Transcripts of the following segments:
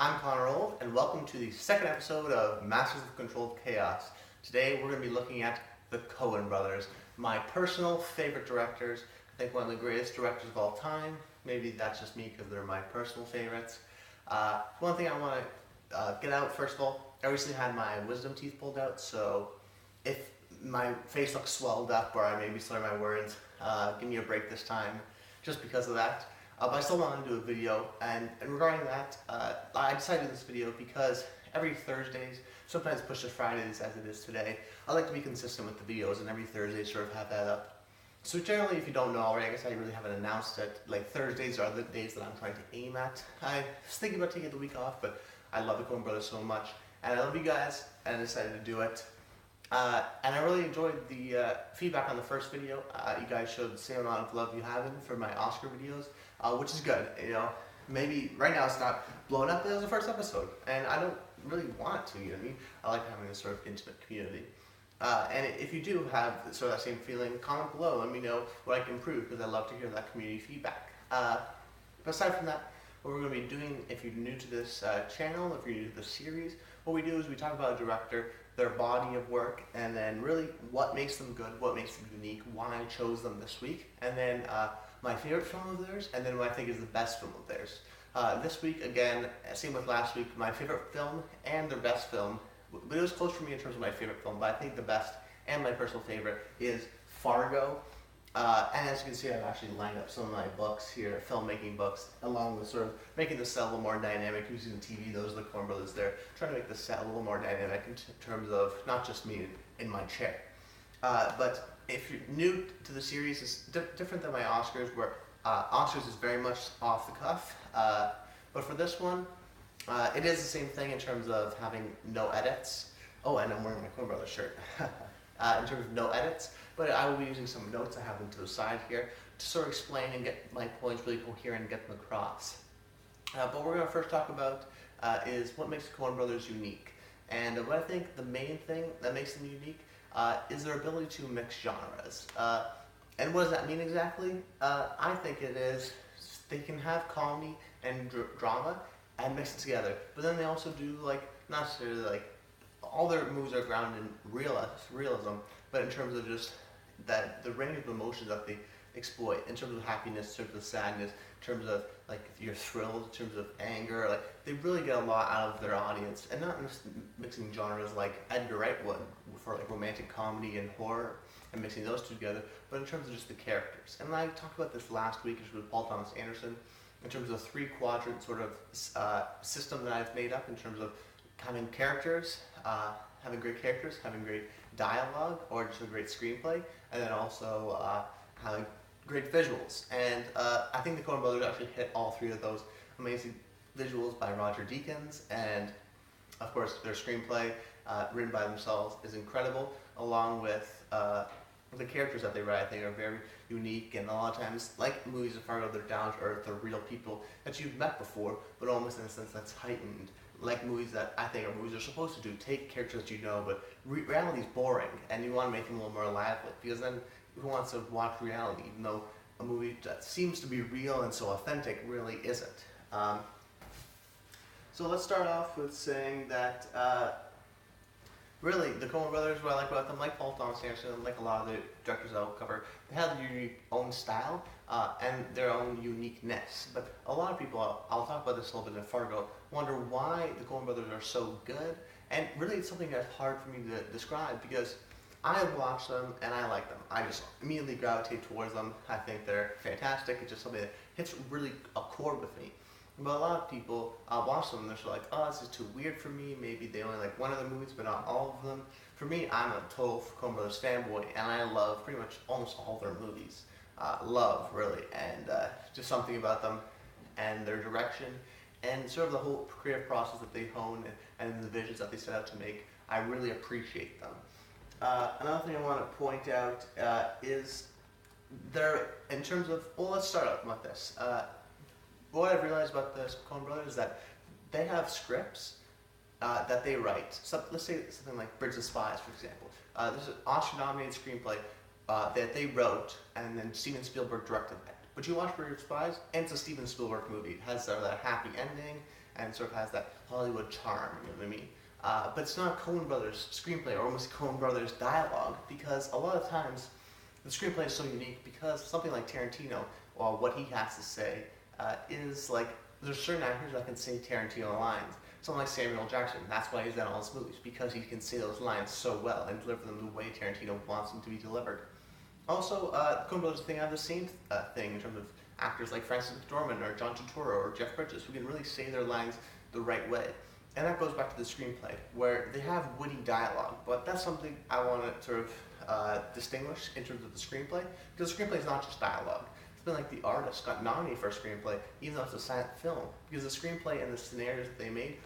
I'm Connor Old, and welcome to the second episode of Masters of Controlled Chaos. Today we're going to be looking at the Coen Brothers, my personal favorite directors. I think one of the greatest directors of all time. Maybe that's just me because they're my personal favorites. One thing I want to get out, first of all, I recently had my wisdom teeth pulled out, so if my face looks swelled up or I may be slurring my words, give me a break this time just because of that. But I still want to do a video, and regarding that, I decided to do this video because every Thursdays, sometimes push to Fridays as it is today, I like to be consistent with the videos, and every Thursday sort of have that up. So generally, if you don't know already, I guess I really haven't announced it, like Thursdays are the days that I'm trying to aim at. I was thinking about taking the week off, but I love the Coen Brothers so much, and I love you guys, and I decided to do it. And I really enjoyed the feedback on the first video. You guys showed the same amount of love you have for my Oscar videos, which is good. You know, maybe right now it's not blown up, but it was the first episode, and I don't really want it to. You know what I mean? I like having this sort of intimate community. And if you do have sort of that same feeling, comment below. Let me know what I can improve because I love to hear that community feedback. But aside from that, what we're going to be doing, if you're new to this channel, if you're new to the series, what we do is we talk about a director, their body of work, and then really what makes them good, what makes them unique, why I chose them this week, and then my favorite film of theirs, and then what I think is the best film of theirs. This week, again, same with last week, my favorite film and their best film, but it was close for me in terms of my favorite film, but I think the best and my personal favorite is Fargo. And as you can see, I've actually lined up some of my books here, filmmaking books, along with sort of making the set a little more dynamic, using the TV, those are the Coen Brothers there, trying to make the set a little more dynamic in terms of not just me in my chair. But if you're new to the series, it's different than my Oscars, where Oscars is very much off the cuff. But for this one, it is the same thing in terms of having no edits. Oh, and I'm wearing my Coen Brothers shirt. In terms of no edits, but I will be using some notes I have them to the side here to sort of explain and get my points really coherent and get them across. But what we're going to first talk about is what makes the Coen Brothers unique. And what I think the main thing that makes them unique is their ability to mix genres. And what does that mean exactly? I think it is they can have comedy and drama and mix it together, but then they also do not necessarily all their movies are grounded in realism, but in terms of just that the range of emotions that they exploit, in terms of happiness, in terms of sadness, in terms of your thrills, in terms of anger, they really get a lot out of their audience, and not just mixing genres like Edgar Wright would for romantic comedy and horror, and mixing those two together, but in terms of just the characters. And I talked about this last week with Paul Thomas Anderson, in terms of the 3-quadrant sort of system that I've made up in terms of having characters, having great dialogue, or just a great screenplay, and then also having great visuals. And I think the Coen Brothers actually hit all three of those. Amazing visuals by Roger Deakins, and of course their screenplay, written by themselves, is incredible, along with the characters that they write. I think are very unique, and a lot of times, like movies of Fargo, they're down to earth, they're real people that you've met before, but almost in a sense that's heightened. Like movies that I think movies are supposed to do, take characters that you know, but reality is boring, and you want to make them a little more lively, because then who wants to watch reality, even though a movie that seems to be real and so authentic really isn't. So let's start off with saying that really, the Coen Brothers, what I like about them, like Paul Thomas Anderson, like a lot of the directors I'll cover, they have their unique own style and their own uniqueness. But a lot of people, I'll talk about this a little bit in Fargo, wonder why the Coen Brothers are so good. And really, it's something that's hard for me to describe because I watch them and I like them. I just immediately gravitate towards them. I think they're fantastic. It's just something that hits really a chord with me. But a lot of people watch them and they're sort of like, oh, this is too weird for me. Maybe they only like one of the movies, but not all of them. For me, I'm a total Coen Brothers fanboy, and I love pretty much almost all their movies. Love, really, and just something about them and their direction and sort of the whole creative process that they hone and the visions that they set out to make. I really appreciate them. Another thing I want to point out is in terms of, well, let's start out with this. What I've realized about the Coen Brothers is that they have scripts that they write. So let's say something like Bridge of Spies, for example. There's an Oscar-nominated screenplay that they wrote, and then Steven Spielberg directed it. But you watch Bridge of Spies, and it's a Steven Spielberg movie. It has that happy ending. and sort of has that Hollywood charm, you know what I mean? But it's not a Coen Brothers screenplay or almost Coen Brothers dialogue, because a lot of times the screenplay is so unique because something like Tarantino, or what he has to say, is like, there's certain actors that can say Tarantino lines. Someone like Samuel L. Jackson, that's why he's done all his movies, because he can say those lines so well and deliver them the way Tarantino wants them to be delivered. Also, Coen Brothers have the same thing in terms of actors like Francis McDormand or John Turturro or Jeff Bridges, who can really say their lines the right way. And that goes back to the screenplay, where they have witty dialogue, but that's something I want to sort of distinguish in terms of the screenplay, because the screenplay is not just dialogue. It's been like The Artist got nominated for a screenplay, even though it's a silent film, because the screenplay and the scenarios that they made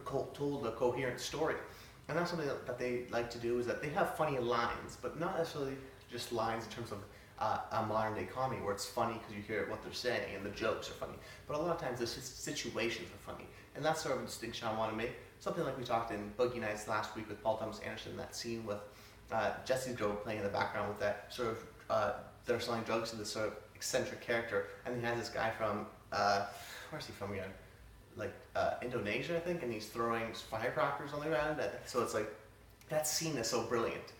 told a coherent story. And that's something that they like to do, is that they have funny lines, but not necessarily just lines in terms of a modern day comedy where it's funny because you hear what they're saying and the jokes are funny. But a lot of times the situations are funny. And that's sort of a distinction I want to make. Something like we talked in Boogie Nights last week with Paul Thomas Anderson, that scene with Jesse Grove playing in the background with that sort of, they're selling drugs to this sort of eccentric character. And he has this guy from, where's he from again? Like Indonesia, I think, and he's throwing firecrackers on the ground. So it's like, that scene is so brilliant.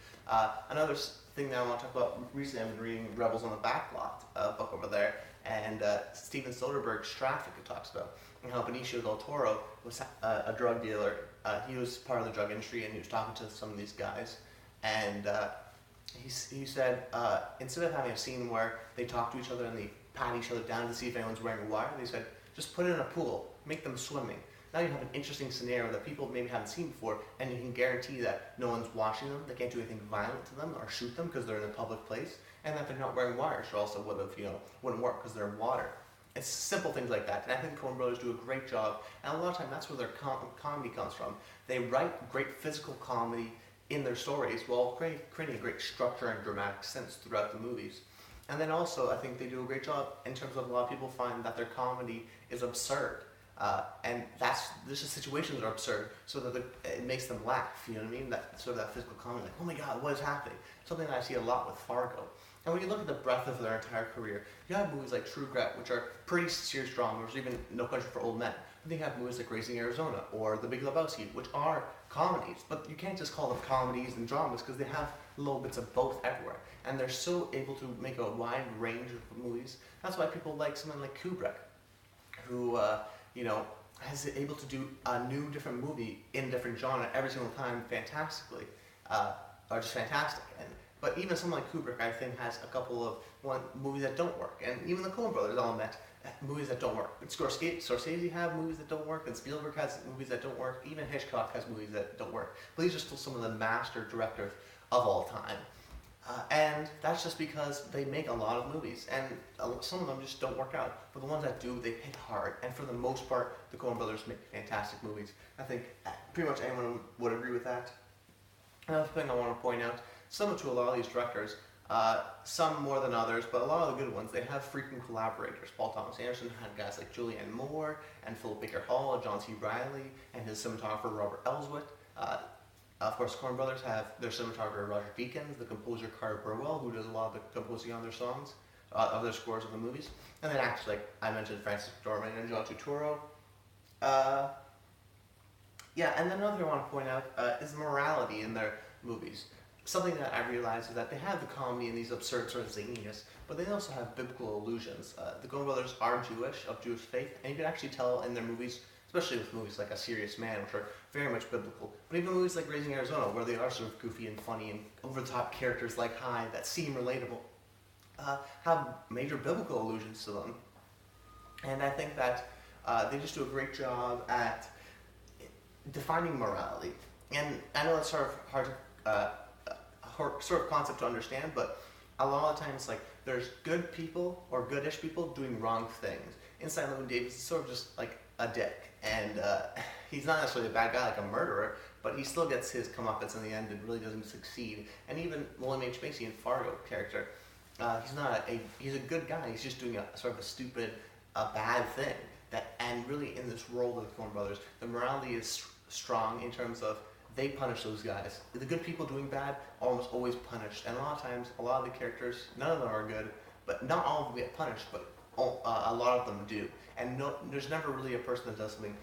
Another thing that I want to talk about, recently I've been reading Rebels on the Backlot book over there, and Steven Soderbergh's Traffic, it talks about and how Benicio del Toro was a drug dealer. He was part of the drug industry, and he was talking to some of these guys, and he said instead of having a scene where they talk to each other and they pat each other down to see if anyone's wearing a wire, they said, just put it in a pool, make them swimming. Now you have an interesting scenario that people maybe haven't seen before, and you can guarantee that no one's watching them, they can't do anything violent to them or shoot them because they're in a public place, and that they're not wearing wires, or also wouldn't work because they're in water. It's simple things like that, and I think Coen Brothers do a great job, and a lot of time that's where their comedy comes from. They write great physical comedy in their stories while creating a great structure and dramatic sense throughout the movies. And then also, I think they do a great job in terms of a lot of people find that their comedy is absurd. And there's just situations that are absurd, so that it makes them laugh, you know what I mean? That sort of that physical comedy, like, oh my god, what is happening? Something that I see a lot with Fargo. And when you look at the breadth of their entire career, you have movies like True Grit, which are pretty serious dramas, or even No Country for Old Men. But then you have movies like Raising Arizona, or The Big Lebowski, which are comedies. But you can't just call them comedies and dramas, because they have little bits of both everywhere. And they're so able to make a wide range of movies. That's why people like someone like Kubrick, who is able to do a new, different movie in a different genre every single time fantastically, or just fantastic. But even someone like Kubrick, I think, has a couple of movies that don't work. And even the Coen Brothers all admit movies that don't work. And Scorsese have movies that don't work, and Spielberg has movies that don't work. Even Hitchcock has movies that don't work. But these are still some of the master directors of all time. And that's just because they make a lot of movies, and some of them just don't work out. But the ones that do, they hit hard. And for the most part, the Coen Brothers make fantastic movies. I think pretty much anyone would agree with that. Another thing I want to point out, similar to a lot of these directors, some more than others, but a lot of the good ones, they have frequent collaborators. Paul Thomas Anderson had guys like Julianne Moore and Philip Baker Hall, John C. Reilly, and his cinematographer Robert Elswit. Of course, Coen Brothers have their cinematographer Roger Deakins, the composer Carter Burwell, who does a lot of the composing on their songs, of their scores of the movies, and then actors like I mentioned, Francis McDormand and John Turturro. And then another thing I want to point out is morality in their movies. Something that I realize is that they have the comedy and these absurd sort of zaniness, but they also have biblical allusions. The Coen Brothers are Jewish, of Jewish faith, and you can actually tell in their movies, especially with movies like A Serious Man, which are very much biblical, but even movies like Raising Arizona, where they are sort of goofy and funny and over-the-top characters like Hyde that seem relatable, have major biblical allusions to them. And I think that they just do a great job at defining morality. And I know it's sort of hard to, sort of concept to understand, but a lot of times, like, there's good people or goodish people doing wrong things. Inside Llewyn Davis is sort of just like a dick, and he's not necessarily a bad guy like a murderer, but he still gets his comeuppance in the end and really doesn't succeed. And even William H. Macy in Fargo character, he's a good guy. He's just doing a sort of a stupid, bad thing. And really in this role of the Coen Brothers, the morality is strong in terms of they punish those guys. The good people doing bad are almost always punished, and a lot of times, a lot of the characters, none of them are good, but not all of them get punished, but a lot of them do. And no, there's never really a person that does something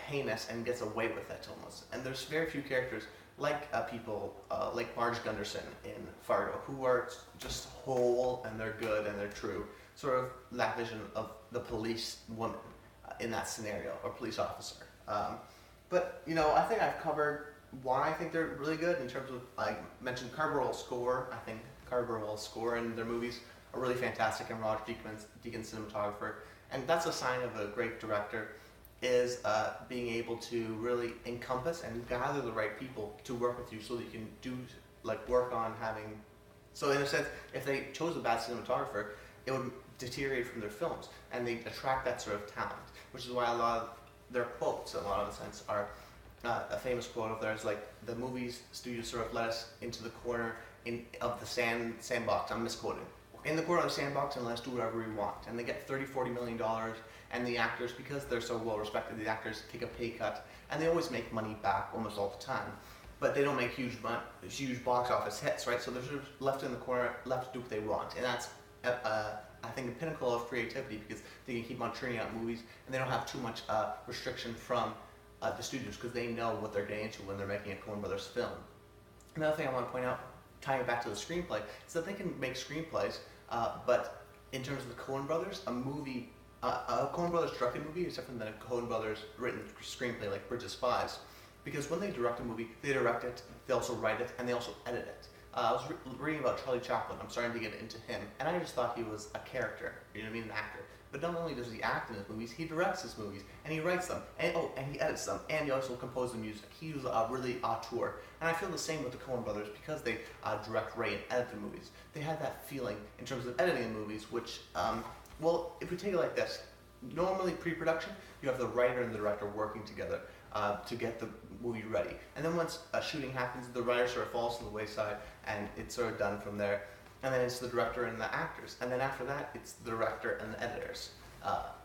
heinous and gets away with it almost. And there's very few characters like people like Marge Gunderson in Fargo who are just whole and they're good and they're true. Sort of that vision of the police woman in that scenario, or police officer. But I think I've covered why I think they're really good in terms of, I mentioned Carberwell's score. I think Carberwell's score in their movies are really fantastic, and Roger Deakins cinematographer. And that's a sign of a great director, is being able to really encompass and gather the right people to work with you so that you can do, work on having, so in a sense, if they chose a bad cinematographer, it would deteriorate from their films, and they attract that sort of talent, which is why a lot of their quotes, in a lot of the sense, are a famous quote of theirs, like, the movies studios sort of let us into the corner of the sandbox, I'm misquoting, in the corner of the sandbox and let us do whatever we want. And they get $30-40 million, and the actors, because they're so well respected, the actors take a pay cut, and they always make money back almost all the time. But they don't make huge box office hits, right? So they're sort of left in the corner, left to do what they want. And that's, I think, a pinnacle of creativity, because they can keep on churning out movies, and they don't have too much restriction from the studios, because they know what they're getting into when they're making a Coen Brothers film. Another thing I want to point out, tying it back to the screenplay, is that they can make screenplays, but in terms of the Coen Brothers, a Coen Brothers directed movie is different than a Coen Brothers written screenplay like Bridge of Spies, because when they direct a movie, they direct it, they also write it, and they also edit it. I was reading about Charlie Chaplin. I'm starting to get into him, and I just thought he was a character, an actor. But not only does he act in his movies, he directs his movies, and he writes them, and he edits them, and he also composes the music. He's really auteur. And I feel the same with the Coen Brothers, because they direct, write, and edit their movies. They have that feeling in terms of editing movies, which, well, if we take it like this, normally pre-production, you have the writer and the director working together to get the movie ready. And then once shooting happens, the writer sort of falls to the wayside, and it's sort of done from there. And then it's the director and the actors. And then after that, it's the director and the editors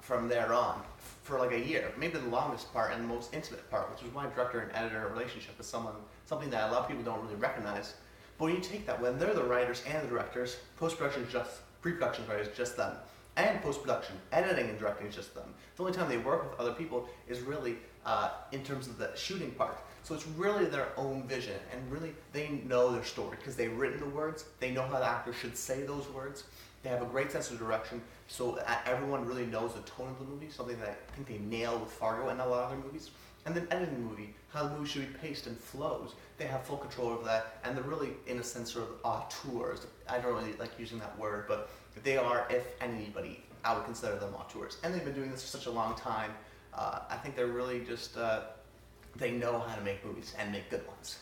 from there on for like a year. Maybe the longest part and the most intimate part, which is why director and editor relationship is something that a lot of people don't really recognize. But when you take that, when they're the writers and the directors, pre-production is just them. And post-production, editing and directing is just them. The only time they work with other people is really in terms of the shooting part. So it's really their own vision, and really they know their story because they've written the words, they know how the actor should say those words, they have a great sense of direction, so everyone really knows the tone of the movie, something that I think they nail with Fargo and a lot of other movies. And then editing the movie, how the movie should be paced and flows, they have full control over that, and they're really, in a sense, sort of auteurs. I don't really like using that word, but they are, if anybody, I would consider them auteurs. And they've been doing this for such a long time. I think they're really just, they know how to make movies and make good ones.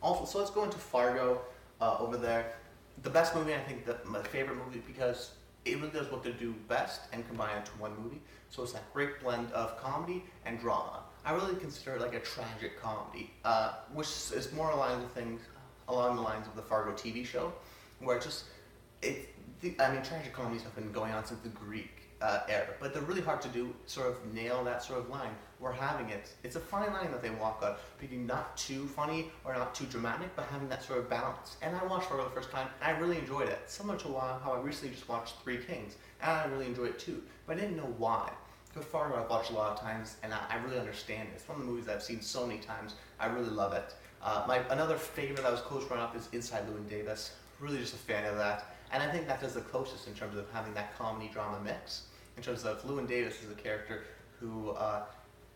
Also, so let's go into Fargo over there. The best movie, I think, my favorite movie, because it really does what they do best and combine it to one movie. So it's that great blend of comedy and drama. I really consider it like a tragic comedy, which is more along the lines of the Fargo TV show, where tragic comedies have been going on since the Greek era, but they're really hard to do, sort of nail that sort of line. We're having it's a fine line that they walk on, being not too funny or not too dramatic, but having that sort of balance. And I watched Fargo the first time, and I really enjoyed it. Similar to how I recently just watched Three Kings, and I really enjoyed it too, but I didn't know why. Because Fargo I've watched a lot of times, and I really understand it. It's one of the movies that I've seen so many times. I really love it. Another favorite that was close growing up is Inside Llewyn Davis. Really just a fan of that. And I think that does the closest in terms of having that comedy-drama mix. In terms of Llewyn Davis is a character who,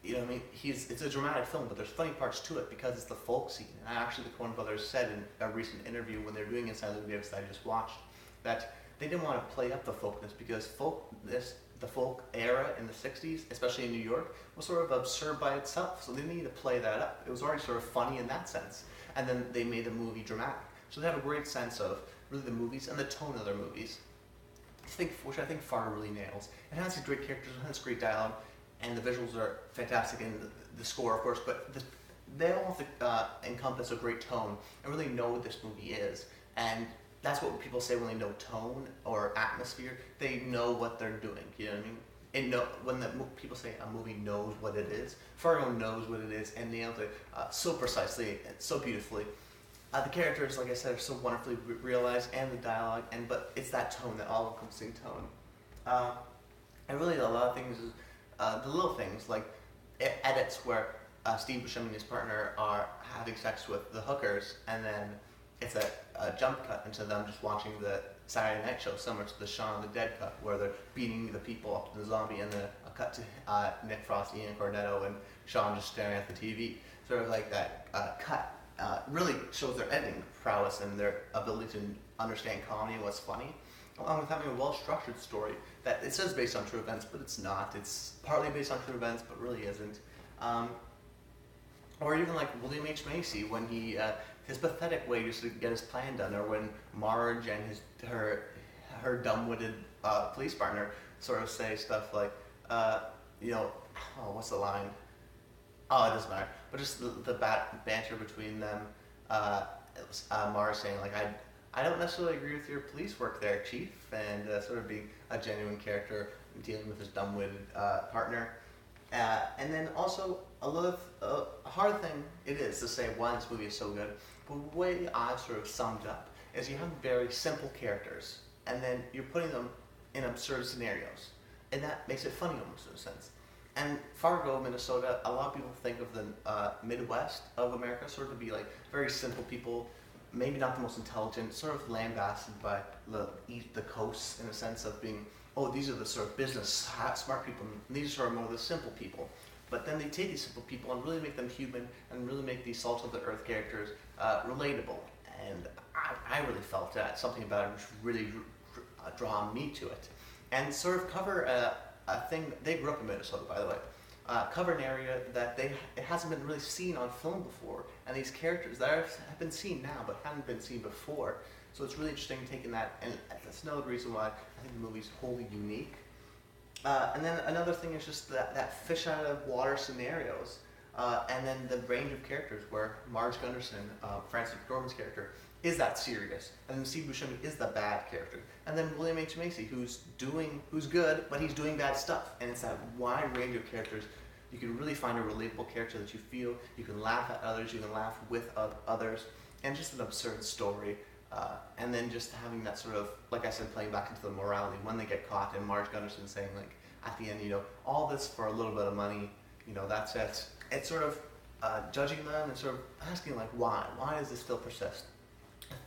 it's a dramatic film, but there's funny parts to it because it's the folk scene. And actually the Coen Brothers said in a recent interview when they were doing Inside Llewyn Davis that I just watched, that they didn't want to play up the folkness because the folk era in the 60s, especially in New York, was sort of absurd by itself. So they needed to play that up. It was already sort of funny in that sense. And then they made the movie dramatic. So they have a great sense of really the movies and the tone of their movies, which I think Fargo really nails. It has these great characters, it has great dialogue, and the visuals are fantastic, and the score, of course, but they all have to encompass a great tone and really know what this movie is. And that's what people say when they know tone or atmosphere. They know what they're doing, you know what I mean? When people say a movie knows what it is, Fargo knows what it is and nails it so precisely and so beautifully. The characters, like I said, are so wonderfully realized, and the dialogue, but it's that tone, that all-encompassing tone. Uh, and really, a lot of things is the little things like edits where Steve Buscemi and his partner are having sex with the hookers, and then it's a jump cut into them just watching the Saturday Night Show, similar to the Shaun of the Dead cut, where they're beating the people up to the zombie, and then a cut to Nick Frost, Ian Cornetto, and Shaun just staring at the TV. Sort of like that cut really shows their editing prowess and their ability to understand comedy and what's funny, along with having a well-structured story that it says based on true events, but it's not. It's partly based on true events, but really isn't. Or even like William H. Macy, when he his pathetic way just to get his plan done, or when Marge and her dumb-witted police partner sort of say stuff like, what's the line? Oh, it doesn't matter. But just the banter between them. Marge saying like, I don't necessarily agree with your police work there, Chief, and sort of being a genuine character dealing with his dumb-witted partner. And then also a hard thing it is to say why this movie is so good, but the way I've sort of summed up is you have very simple characters, and then you're putting them in absurd scenarios, and that makes it funny almost in a sense. And Fargo, Minnesota, a lot of people think of the Midwest of America sort of to be like very simple people, maybe not the most intelligent, sort of lambasted by the coast in a sense of being, oh, these are the sort of business smart people, and these are sort of more the simple people. But then they take these simple people and really make them human, and really make these salt of the earth characters relatable. And I really felt that something about it which really drawn me to it. And sort of cover a thing, they grew up in Minnesota, by the way, cover an area that it hasn't been really seen on film before, and these characters that have been seen now but hadn't been seen before. So it's really interesting taking that, and that's another reason why I think the movie's wholly unique. And then another thing is just that fish out of water scenarios, and then the range of characters where Marge Gunderson, Frances McDormand's character, is that serious, and then Steve Buscemi is the bad character, and then William H. Macy, who's good, but he's doing bad stuff, and it's that wide range of characters. You can really find a relatable character that you feel, you can laugh at others, you can laugh with others, and just an absurd story. And then just having that sort of, like I said, playing back into the morality when they get caught, and Marge Gunderson saying like, at the end, all this for a little bit of money, that's it. It's sort of judging them and sort of asking like, why? Why does this still persist?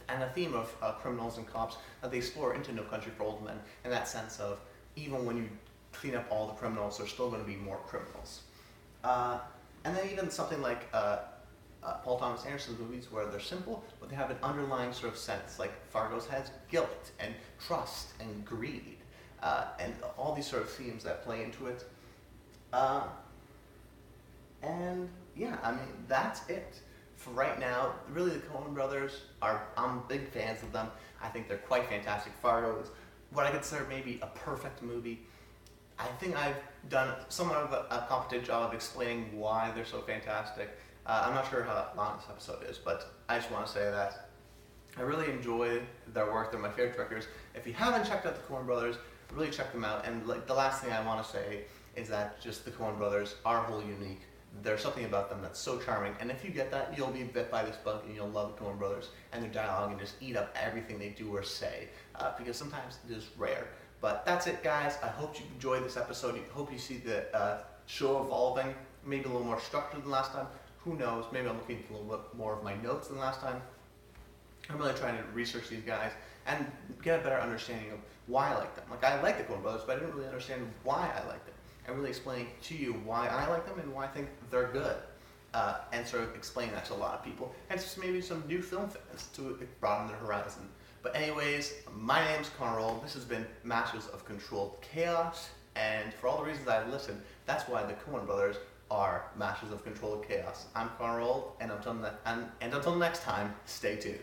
And a theme of criminals and cops that they explore into No Country for Old Men, in that sense of, even when you clean up all the criminals, there's still going to be more criminals. And then even something like Paul Thomas Anderson's movies where they're simple, but they have an underlying sort of sense, like Fargo's has guilt and trust and greed, and all these sort of themes that play into it. And yeah, I mean, that's it. For right now, really the Coen Brothers I'm big fans of them. I think they're quite fantastic. Fargo is what I consider maybe a perfect movie. I think I've done somewhat of a competent job of explaining why they're so fantastic. I'm not sure how long this episode is, but I just want to say that I really enjoy their work. They're my favorite directors. If you haven't checked out the Coen Brothers, really check them out. And like the last thing I want to say is that just the Coen Brothers are wholly unique. There's something about them that's so charming, and if you get that, you'll be bit by this bug, and you'll love the Coen Brothers and their dialogue, and just eat up everything they do or say, because sometimes it is rare. But that's it, guys. I hope you enjoyed this episode. I hope you see the show evolving, maybe a little more structured than last time. Who knows? Maybe I'm looking at a little bit more of my notes than last time. I'm really trying to research these guys and get a better understanding of why I like them. Like, I like the Coen Brothers, but I didn't really understand why I like them. And really explaining to you why I like them and why I think they're good. And sort of explain that to a lot of people. And just maybe some new film fans to broaden their horizon. But anyways, my name's Conroll. This has been Masters of Controlled Chaos. And for all the reasons I've listed, that's why the Coen Brothers are Masters of Controlled Chaos. I'm Conroll, and until next time, stay tuned.